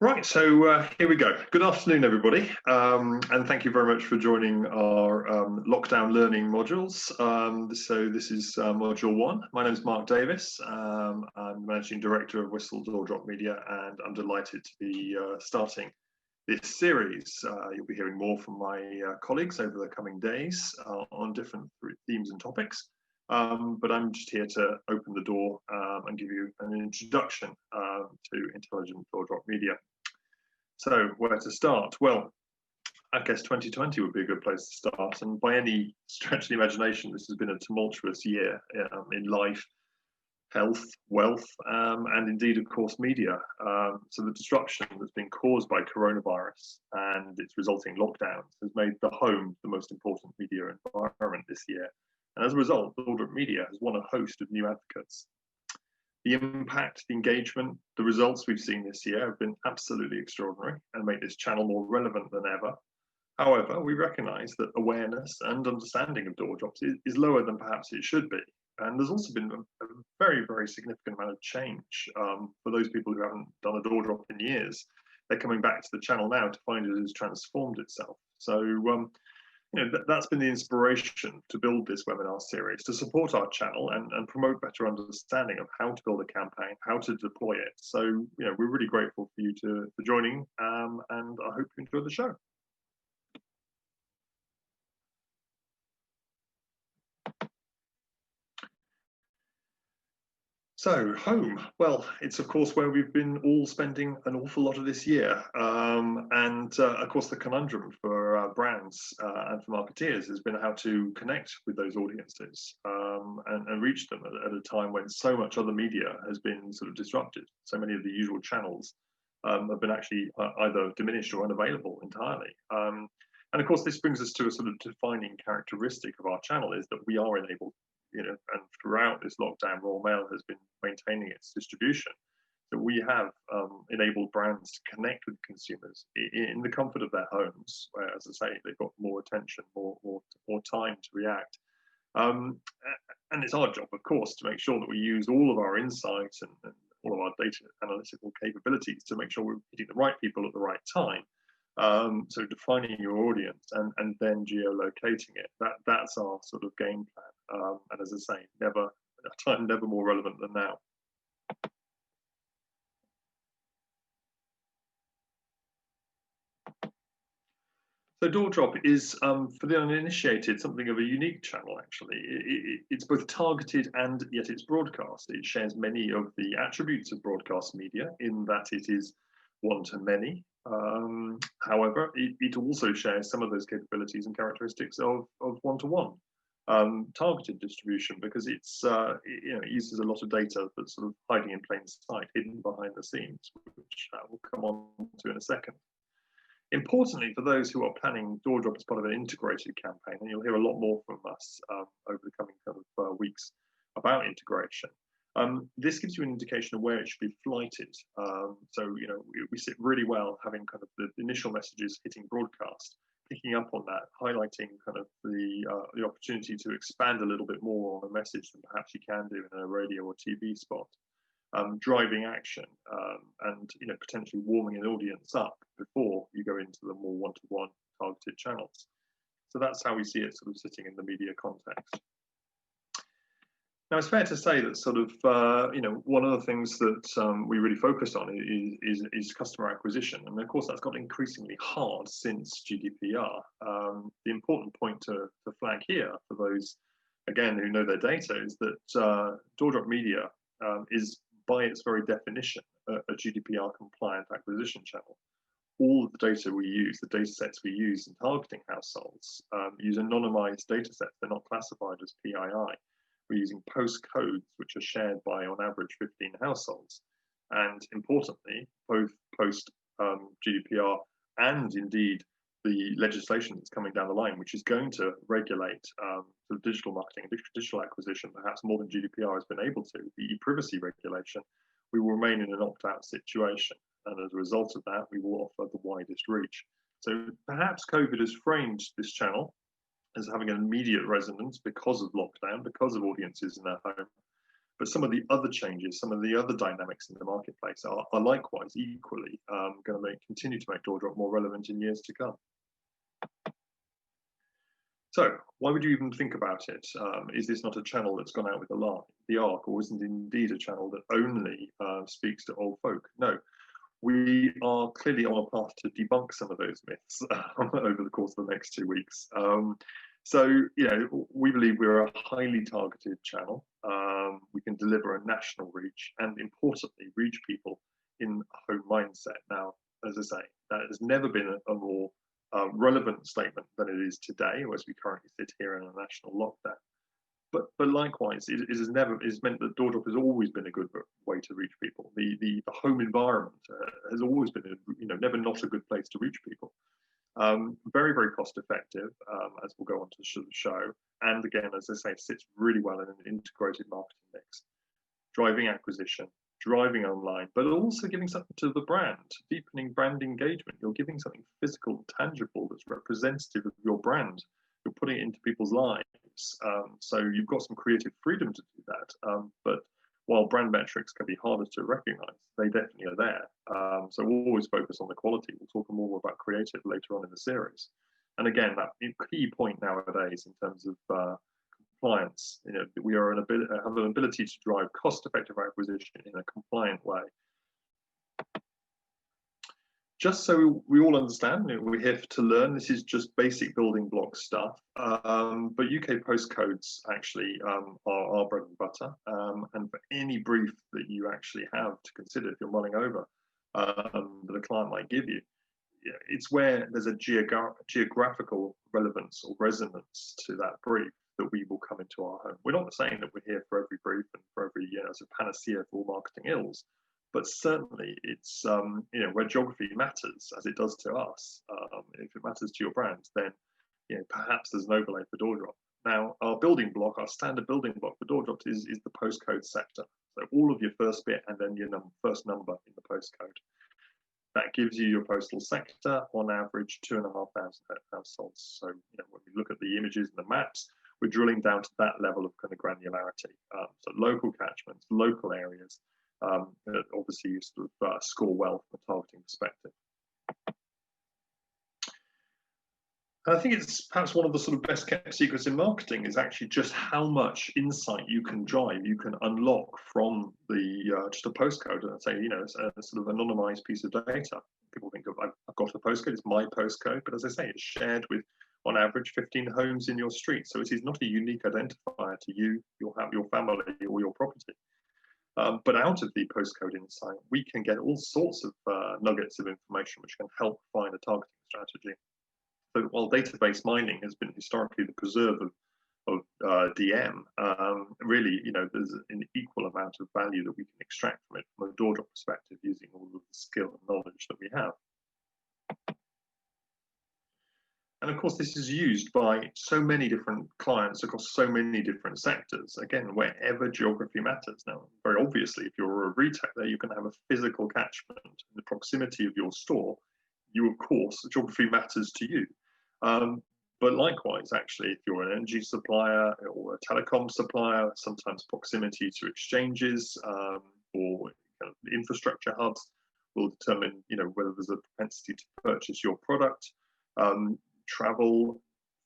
Right, so here we go. Good afternoon, everybody, and thank you very much for joining our lockdown learning modules. So this is module one. My name is Mark Davis. I'm Managing Director of Whistle Doordrop Media, and I'm delighted to be starting this series. You'll be hearing more from my colleagues over the coming days on different themes and topics. But I'm just here to open the door and give you an introduction to Intelligent Doordrop Media. So where to start? Well, I guess 2020 would be a good place to start. And by any stretch of the imagination, this has been a tumultuous year in life, health, wealth, and indeed, of course, media. So the disruption that's been caused by coronavirus and its resulting lockdowns has made the home the most important media environment this year. And as a result, Doordrop Media has won a host of new advocates. The impact, the engagement, the results we've seen this year have been absolutely extraordinary and make this channel more relevant than ever. However, we recognise that awareness and understanding of door drops is lower than perhaps it should be. And there's also been a very, very significant amount of change for those people who haven't done a door drop in years. They're coming back to the channel now to find it has transformed itself. So that's been the inspiration to build this webinar series, to support our channel and promote better understanding of how to build a campaign, how to deploy it. So, we're really grateful for you for joining, and I hope you enjoy the show. So home, well, it's of course where we've been all spending an awful lot of this year. Of course the conundrum for brands and for marketeers has been how to connect with those audiences and reach them at a time when so much other media has been sort of disrupted. So many of the usual channels have been actually either diminished or unavailable entirely. And of course this brings us to a sort of defining characteristic of our channel is that we are enabled, and throughout this lockdown, Royal Mail has been maintaining its distribution. So we have enabled brands to connect with consumers in the comfort of their homes, where, as I say, they've got more attention, more time to react. And it's our job, of course, to make sure that we use all of our insights and all of our data analytical capabilities to make sure we're hitting the right people at the right time. So defining your audience and then geolocating it, that's our sort of game plan. And as I say, never more relevant than now. So Doordrop is, for the uninitiated, something of a unique channel, actually. It's both targeted and yet it's broadcast. It shares many of the attributes of broadcast media in that it is one-to-many. However, it also shares some of those capabilities and characteristics of one-to-one targeted distribution because it uses a lot of data that's sort of hiding in plain sight, hidden behind the scenes, which we'll come on to in a second. Importantly, for those who are planning Doordrop as part of an integrated campaign, and you'll hear a lot more from us over the coming kind of weeks about integration, this gives you an indication of where it should be flighted. So, we sit really well having kind of the initial messages hitting broadcast, picking up on that, highlighting kind of the opportunity to expand a little bit more on a message than perhaps you can do in a radio or TV spot. Driving action and potentially warming an audience up before you go into the more one-to-one targeted channels. So that's how we see it sort of sitting in the media context. Now it's fair to say that sort of one of the things that we really focus on is customer acquisition, and of course that's got increasingly hard since GDPR. The important point to flag here for those again who know their data is that Doordrop Media is by its very definition, a GDPR compliant acquisition channel. All of the data we use, the data sets we use in targeting households, use anonymized data sets. They're not classified as PII. We're using postcodes, which are shared by, on average, 15 households. And importantly, both post GDPR and indeed the legislation that's coming down the line, which is going to regulate the digital marketing and digital acquisition, perhaps more than GDPR has been able to, the e-privacy regulation, we will remain in an opt-out situation. And as a result of that, we will offer the widest reach. So perhaps COVID has framed this channel as having an immediate resonance because of lockdown, because of audiences in their home. But some of the other changes, some of the other dynamics in the marketplace are likewise equally going to continue to make Doordrop more relevant in years to come. So why would you even think about it? Is this not a channel that's gone out with the arc, or isn't it indeed a channel that only speaks to old folk? No, we are clearly on a path to debunk some of those myths over the course of the next 2 weeks. So, you know, we believe we're a highly targeted channel. We can deliver a national reach and, importantly, reach people in a home mindset. Now, as I say, that has never been a more relevant statement than it is today, as we currently sit here in a national lockdown. But likewise, it has meant that Doordrop has always been a good way to reach people. The home environment has always been, never not a good place to reach people. Very, very cost effective, as we'll go on to show. And again, as I say, sits really well in an integrated marketing mix, driving acquisition, driving online, but also giving something to the brand, deepening brand engagement. You're giving something physical, tangible, that's representative of your brand. You're putting it into people's lives. So you've got some creative freedom to do that. But while brand metrics can be harder to recognize, they definitely are there. So we'll always focus on the quality. We'll talk more about creative later on in the series. And again, that key point nowadays in terms of compliance, we have an ability to drive cost-effective acquisition in a compliant way. Just so we all understand, we're here to learn. This is just basic building block stuff. But UK postcodes actually are our bread and butter. And for any brief that you actually have to consider if you're mulling over that a client might give you, it's where there's a geographical relevance or resonance to that brief that we will come into our home. We're not saying that we're here for every brief and for every, as a panacea for all marketing ills. But certainly it's, where geography matters, as it does to us. If it matters to your brand, then, perhaps there's an overlay for Doordrop. Now, our standard building block for Doordrop is the postcode sector. So all of your first bit and then your first number in the postcode. That gives you your postal sector, on average, 2,500 households. So, when we look at the images and the maps, we're drilling down to that level of kind of granularity. So local catchments, local areas, obviously you sort of score well from a targeting perspective. And I think it's perhaps one of the sort of best kept secrets in marketing is actually just how much insight you can drive, you can unlock from the just a postcode and say, it's a sort of anonymized piece of data. People think of, I've got a postcode, it's my postcode, but as I say, it's shared with on average 15 homes in your street. So it is not a unique identifier to you, your family or your property. But out of the postcode insight, we can get all sorts of nuggets of information which can help find a targeting strategy. So while database mining has been historically the preserve of DM, really, there's an equal amount of value that we can extract from it from a Doordrop perspective using all of the skill and knowledge that we have. And of course, this is used by so many different clients across so many different sectors, again, wherever geography matters. Now, very obviously, if you're a retailer, you can have a physical catchment in the proximity of your store. Of course, geography matters to you. But likewise, actually, if you're an energy supplier or a telecom supplier, sometimes proximity to exchanges or infrastructure hubs will determine, whether there's a propensity to purchase your product. Travel,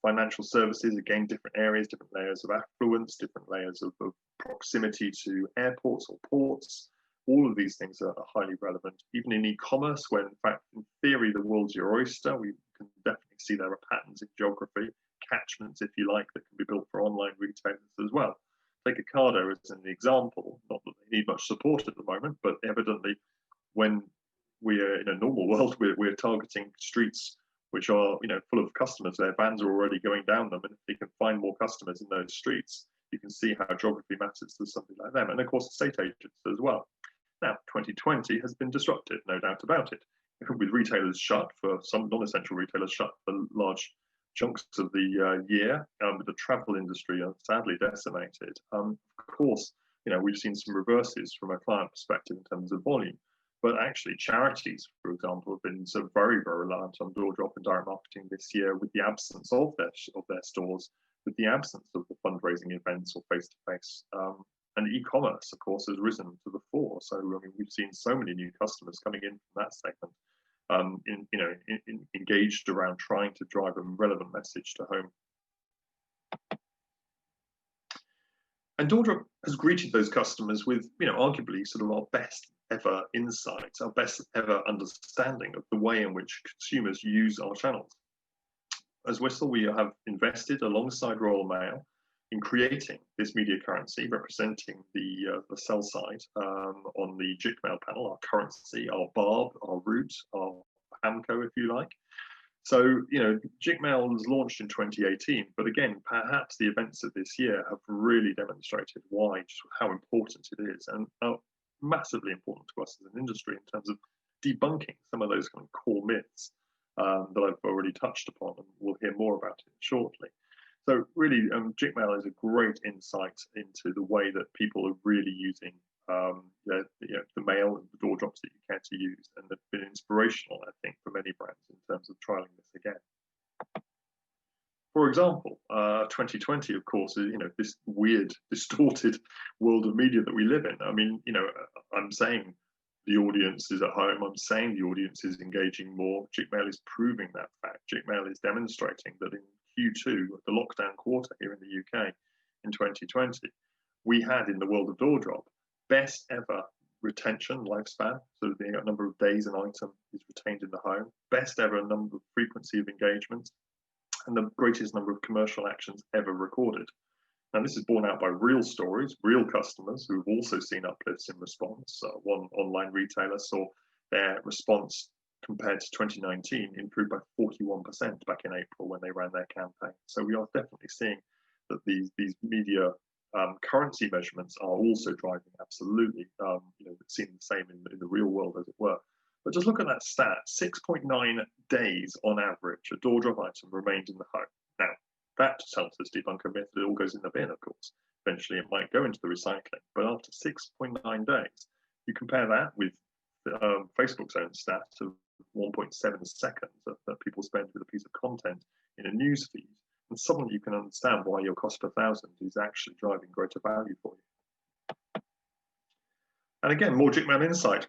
financial services, again, different areas, different layers of affluence, different layers of proximity to airports or ports. All of these things are highly relevant. Even in e-commerce, when in fact, in theory, the world's your oyster, we can definitely see there are patterns in geography, catchments, if you like, that can be built for online retailers as well. Take Ocado as an example, not that they need much support at the moment, but evidently when we're in a normal world, we're targeting streets which are full of customers. Their vans are already going down them, and if they can find more customers in those streets, you can see how geography matters to something like them. And of course, estate agents as well. Now, 2020 has been disrupted, no doubt about it. With retailers shut, for some non-essential retailers shut for large chunks of the year, with the travel industry sadly decimated. Of course, we've seen some reverses from a client perspective in terms of volume. But actually, charities, for example, have been so very, very reliant on Doordrop and direct marketing this year, with the absence of their stores, with the absence of the fundraising events or face-to-face And e-commerce, of course, has risen to the fore. So I mean, we've seen so many new customers coming in from that segment, engaged around trying to drive a relevant message to home. And Doordrop has greeted those customers with, arguably sort of our best ever insights, our best ever understanding of the way in which consumers use our channels. As Whistle, we have invested alongside Royal Mail in creating this media currency representing the sell side on the Jigmail panel, our currency, our barb, our root, our Hamco, if you like. So, Jigmail was launched in 2018, but again, perhaps the events of this year have really demonstrated how important it is, and massively important to us as an industry in terms of debunking some of those kind of core myths that I've already touched upon, and we'll hear more about it shortly. So really, Jigmail is a great insight into the way that people are really using the mail and the Doordrops that you care to use, and they've been inspirational, I think, for many brands in terms of trialing this again. For example, 2020, of course, is this weird, distorted world of media that we live in. I mean, I'm saying the audience is at home. I'm saying the audience is engaging more. Jigmail is proving that fact. Jigmail is demonstrating that in Q2, the lockdown quarter here in the UK in 2020, we had in the world of Doordrop best ever retention lifespan, so the number of days an item is retained in the home, best ever number of frequency of engagement, and the greatest number of commercial actions ever recorded. And this is borne out by real stories, real customers who have also seen uplifts in response. One online retailer saw their response compared to 2019 improved by 41% back in April when they ran their campaign. So we are definitely seeing that these media currency measurements are also driving absolutely, seeing the same in the real world, as it were. But just look at that stat, 6.9 days on average, a Doordrop item remained in the home. Now, that helps us debunk a myth that it all goes in the bin, of course. Eventually, it might go into the recycling. But after 6.9 days, you compare that with Facebook's own stat of 1.7 seconds that people spend with a piece of content in a news feed, and suddenly you can understand why your cost per thousand is actually driving greater value for you. And again, more Jigmail insight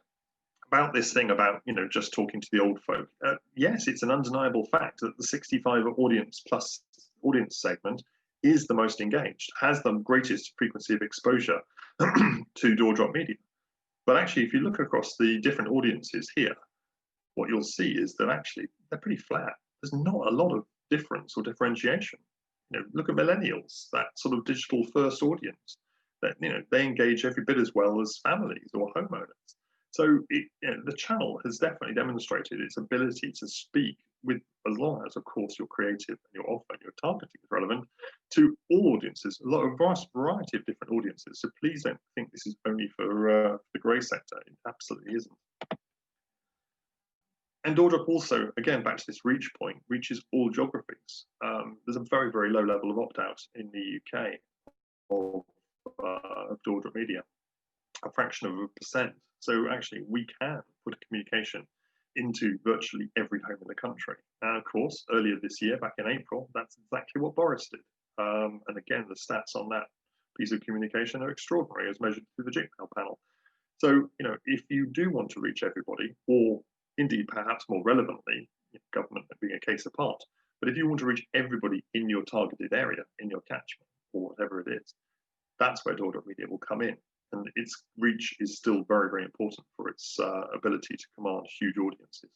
about this thing about just talking to the old folk. Yes, it's an undeniable fact that the 65 audience plus audience segment is the most engaged, has the greatest frequency of exposure to Doordrop media. But actually, if you look across the different audiences here, what you'll see is that actually they're pretty flat. There's not a lot of difference or differentiation. Look at millennials, that sort of digital first audience, that they engage every bit as well as families or homeowners. So the channel has definitely demonstrated its ability to speak with, as long as, of course, you're creative and your offer and your targeting is relevant, to all audiences, a vast variety of different audiences. So please don't think this is only for the grey sector. It absolutely isn't. And Doordrop also, again, back to this reach point, reaches all geographies. There's a very, very low level of opt-out in the UK of Doordrop media, a fraction of 1%. So actually, we can put a communication into virtually every home in the country. And of course, earlier this year, back in April, that's exactly what Boris did. And again, the stats on that piece of communication are extraordinary as measured through the Jigmail panel. So, if you do want to reach everybody, or indeed perhaps more relevantly, government being a case apart, but if you want to reach everybody in your targeted area, in your catchment, or whatever it is, that's where Doordrop Media will come in. And its reach is still very, very important for its ability to command huge audiences.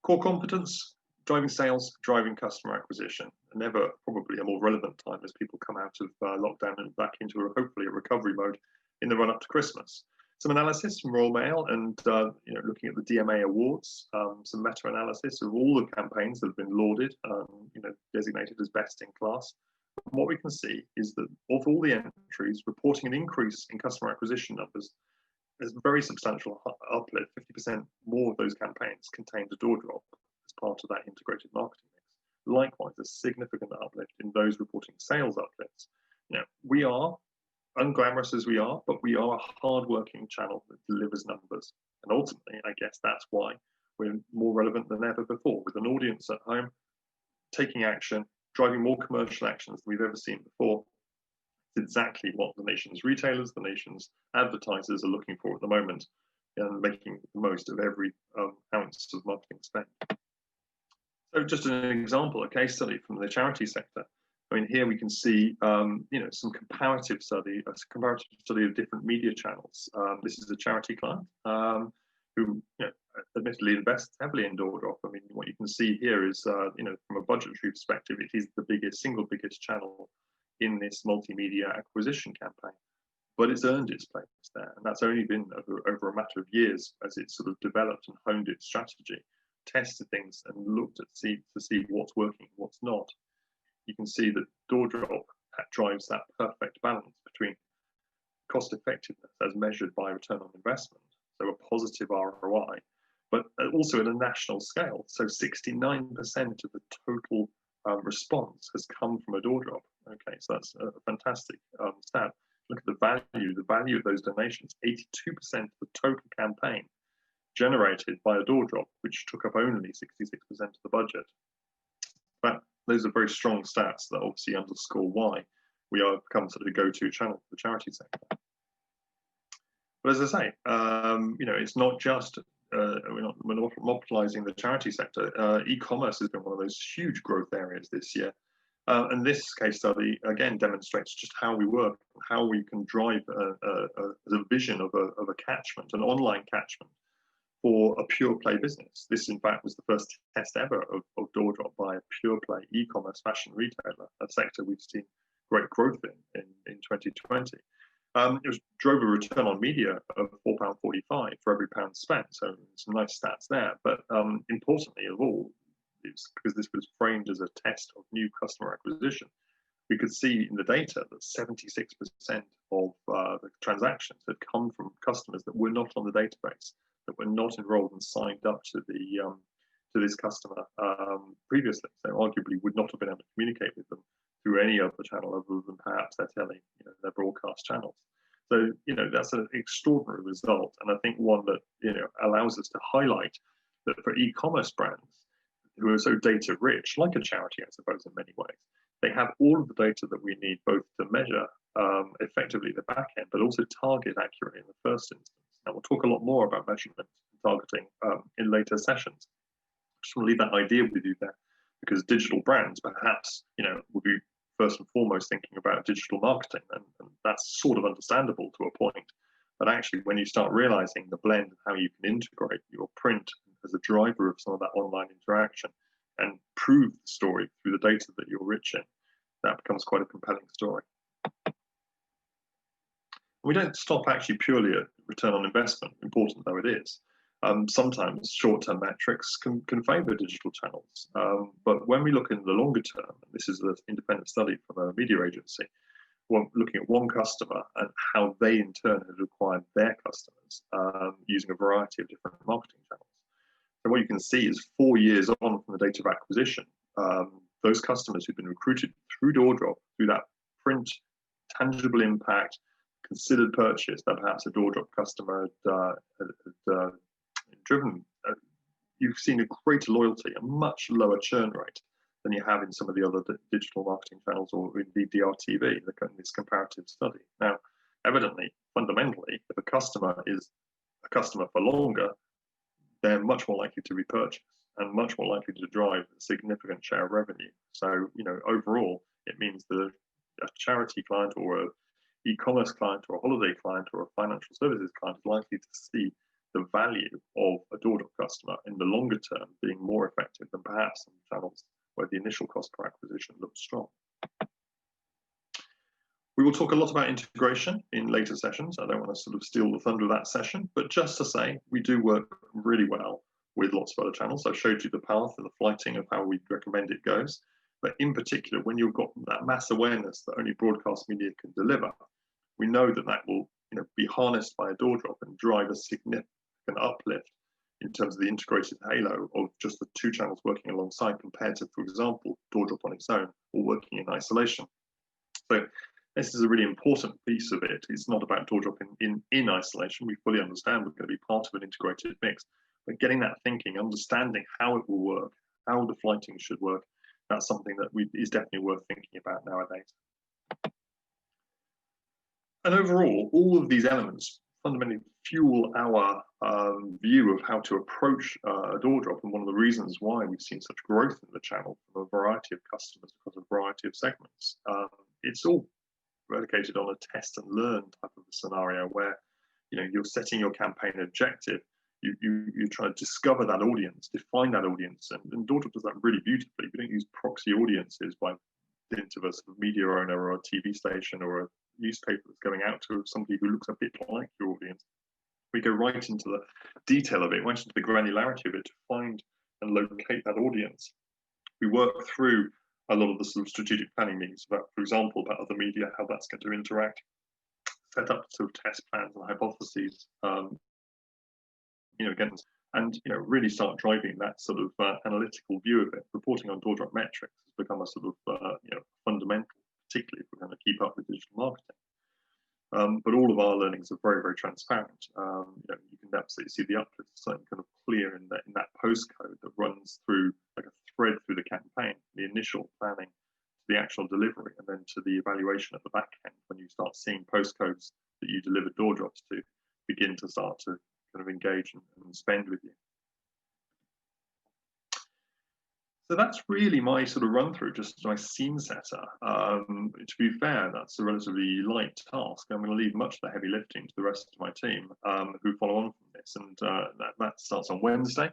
Core competence, driving sales, driving customer acquisition. Never probably a more relevant time as people come out of lockdown and back into hopefully a recovery mode in the run up to Christmas. Some analysis from Royal Mail and looking at the DMA awards, some meta-analysis of all the campaigns that have been lauded, designated as best in class. And what we can see is that of all the entries reporting an increase in customer acquisition numbers, there's a very substantial uplift. 50% more of those campaigns contained a Doordrop as part of that integrated marketing mix. Likewise, a significant uplift in those reporting sales uplifts. We are unglamorous as we are, but we are a hard-working channel that delivers numbers. And ultimately, I guess that's why we're more relevant than ever before, with an audience at home taking action, driving more commercial actions than we've ever seen before. It's exactly what the nation's retailers, the nation's advertisers are looking for at the moment, and making the most of every ounce of marketing spend. So just an example, a case study from the charity sector. I mean, here we can see, some comparative study of different media channels. This is a charity client who, admittedly invests heavily in Doordrop. I mean, what you can see here is, from a budgetary perspective, it is the single biggest channel in this multimedia acquisition campaign. But it's earned its place there, and that's only been over a matter of years as it's sort of developed and honed its strategy, tested things, and looked to see what's working, what's not. You can see that Doordrop drives that perfect balance between cost effectiveness as measured by return on investment, so a positive ROI, but also at a national scale. So 69% of the total response has come from a Doordrop. Okay, so that's a fantastic stat. Look at the value of those donations. 82% of the total campaign generated by a Doordrop, which took up only 66% of the budget. But those are very strong stats that obviously underscore why we are become sort of a go-to channel for the charity sector. But as I say, it's not just we're not monopolizing the charity sector. E-commerce has been one of those huge growth areas this year. And this case study, again, demonstrates just how we work, how we can drive a vision of a catchment, an online catchment for a pure play business. This, in fact, was the first test ever of Doordrop by a pure play e-commerce fashion retailer, a sector we've seen great growth in 2020. It drove a return on media of £4.45 for every pound spent. So some nice stats there. But importantly of all, it's because this was framed as a test of new customer acquisition, we could see in the data that 76% of the transactions had come from customers that were not on the database, that were not enrolled and signed up to this customer previously. So arguably would not have been able to communicate with them through any other channel other than perhaps their telly, their broadcast channels. So, that's an extraordinary result. And I think one that, allows us to highlight that for e-commerce brands who are so data rich, like a charity, I suppose, in many ways, they have all of the data that we need both to measure effectively the back end, but also target accurately in the first instance. Now, we'll talk a lot more about measurement and targeting in later sessions. Just want to leave that idea with you there, because digital brands perhaps, will be first and foremost thinking about digital marketing, and that's sort of understandable to a point. But actually, when you start realizing the blend of how you can integrate your print as a driver of some of that online interaction and prove the story through the data that you're rich in, that becomes quite a compelling story. We don't stop actually purely at return on investment, important though it is. Sometimes short-term metrics can favor digital channels. But when we look in the longer term, and this is an independent study from a media agency, looking at one customer and how they in turn had acquired their customers using a variety of different marketing channels. And what you can see is 4 years on from the date of acquisition, those customers who've been recruited through Doordrop, through that print, tangible impact, considered purchase that perhaps a Doordrop customer had driven, you've seen a greater loyalty, a much lower churn rate than you have in some of the other digital marketing channels or indeed DRTV, this comparative study. Now, evidently, fundamentally, if a customer is a customer for longer, they're much more likely to repurchase and much more likely to drive a significant share of revenue. So, overall, it means that a charity client or an e-commerce client or a holiday client or a financial services client is likely to see the value of a Doordrop customer in the longer term being more effective than perhaps some channels where the initial cost per acquisition looks strong. We will talk a lot about integration in later sessions. I don't want to sort of steal the thunder of that session, but just to say, we do work really well with lots of other channels. I showed you the path and the flighting of how we recommend it goes. But in particular, when you've got that mass awareness that only broadcast media can deliver, we know that that will be harnessed by a Doordrop and drive a significant uplift in terms of the integrated halo of just the two channels working alongside compared to, for example, Doordrop on its own or working in isolation. So this is a really important piece of it. It's not about Doordrop in isolation. We fully understand we're going to be part of an integrated mix, but getting that thinking, understanding how it will work, how the flighting should work, that's something that is definitely worth thinking about nowadays. And overall, all of these elements fundamentally fuel our view of how to approach Doordrop, and one of the reasons why we've seen such growth in the channel from a variety of customers across a variety of segments. It's all predicated on a test and learn type of a scenario where you're setting your campaign objective. You try to discover that audience, define that audience, and Doordrop does that really beautifully. We don't use proxy audiences by dint of a sort of media owner or a TV station or a newspaper that's going out to somebody who looks a bit like your audience. We go right into the detail of it, right into the granularity of it to find and locate that audience. We work through a lot of the sort of strategic planning meetings about, for example, about other media, how that's going to interact, set up sort of test plans and hypotheses, again, and really start driving that sort of analytical view of it. Reporting on Doordrop metrics has become a sort of fundamental, particularly if we're going to keep up with digital marketing. But all of our learnings are very, very transparent. You can absolutely see the uplift something kind of clear in that postcode that runs through like a thread through the campaign, the initial planning to the actual delivery, and then to the evaluation at the back end when you start seeing postcodes that you delivered Doordrops to begin to start to kind of engage and spend with you. So that's really my sort of run through, just my scene setter. To be fair, that's a relatively light task. I'm going to leave much of the heavy lifting to the rest of my team who follow on from this. And that starts on Wednesday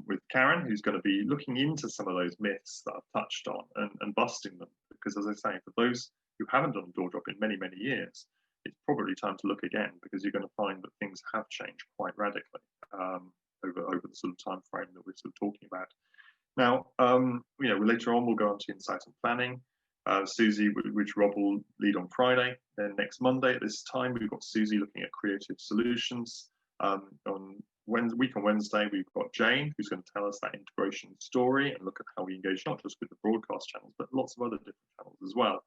with Karen, who's going to be looking into some of those myths that I've touched on and busting them. Because as I say, for those who haven't done Doordrop in many, many years, it's probably time to look again, because you're going to find that things have changed quite radically over the sort of time frame that we're sort of talking about. Now, later on we'll go on to insight and planning. Susie, which Rob will lead on Friday. Then next Monday at this time, we've got Susie looking at creative solutions. On Wednesday, we've got Jane, who's going to tell us that integration story and look at how we engage not just with the broadcast channels, but lots of other different channels as well.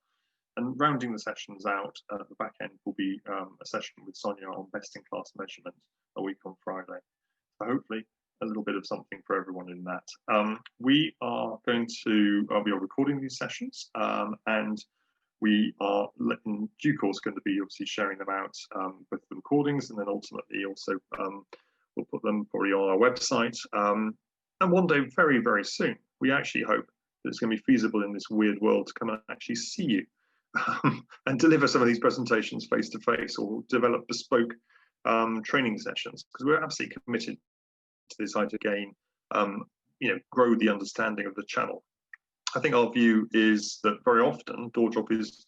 And rounding the sessions out at the back end will be a session with Sonia on best-in-class measurement a week on Friday. So hopefully a little bit of something for everyone in that. We are recording these sessions, and we are in due course going to be obviously sharing them out, both the recordings and then ultimately also we'll put them probably on our website. And one day, very, very soon, we actually hope that it's going to be feasible in this weird world to come and actually see you and deliver some of these presentations face to face, or develop bespoke training sessions, because we're absolutely committed to this idea again, grow the understanding of the channel. I think our view is that very often Doordrop is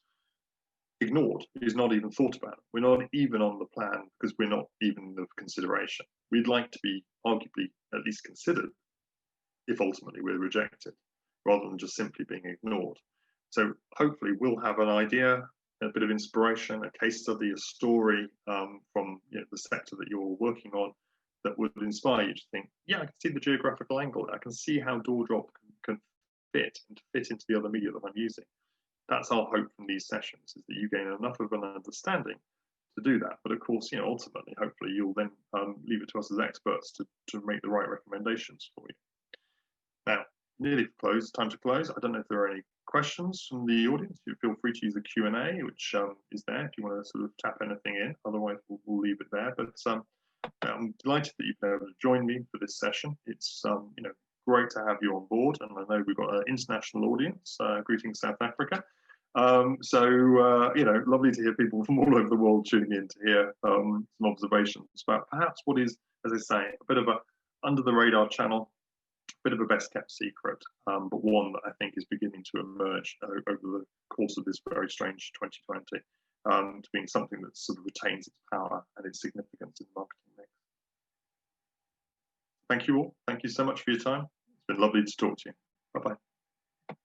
ignored, is not even thought about. We're not even on the plan because we're not even of consideration. We'd like to be arguably at least considered if ultimately we're rejected, rather than just simply being ignored. So hopefully we'll have an idea, a bit of inspiration, a case study, a story from the sector that you're working on that would inspire you to think, yeah, I can see the geographical angle. I can see how Doordrop can fit into the other media that I'm using. That's our hope from these sessions, is that you gain enough of an understanding to do that. But of course, ultimately, hopefully you'll then leave it to us as experts to make the right recommendations for you. Now, nearly closed, time to close. I don't know if there are any questions from the audience. You feel free to use the Q&A, which is there if you want to sort of tap anything in. Otherwise, we'll leave it there. But I'm delighted that you've been able to join me for this session. It's great to have you on board, and I know we've got an international audience. Greetings, South Africa. Lovely to hear people from all over the world tuning in to hear some observations about perhaps what is, as I say, a bit of a under the radar channel, a bit of a best kept secret, but one that I think is beginning to emerge over the course of this very strange 2020 to being something that sort of retains its power and its significance in the marketing mix. Thank you all. Thank you so much for your time. It's been lovely to talk to you. Bye-bye.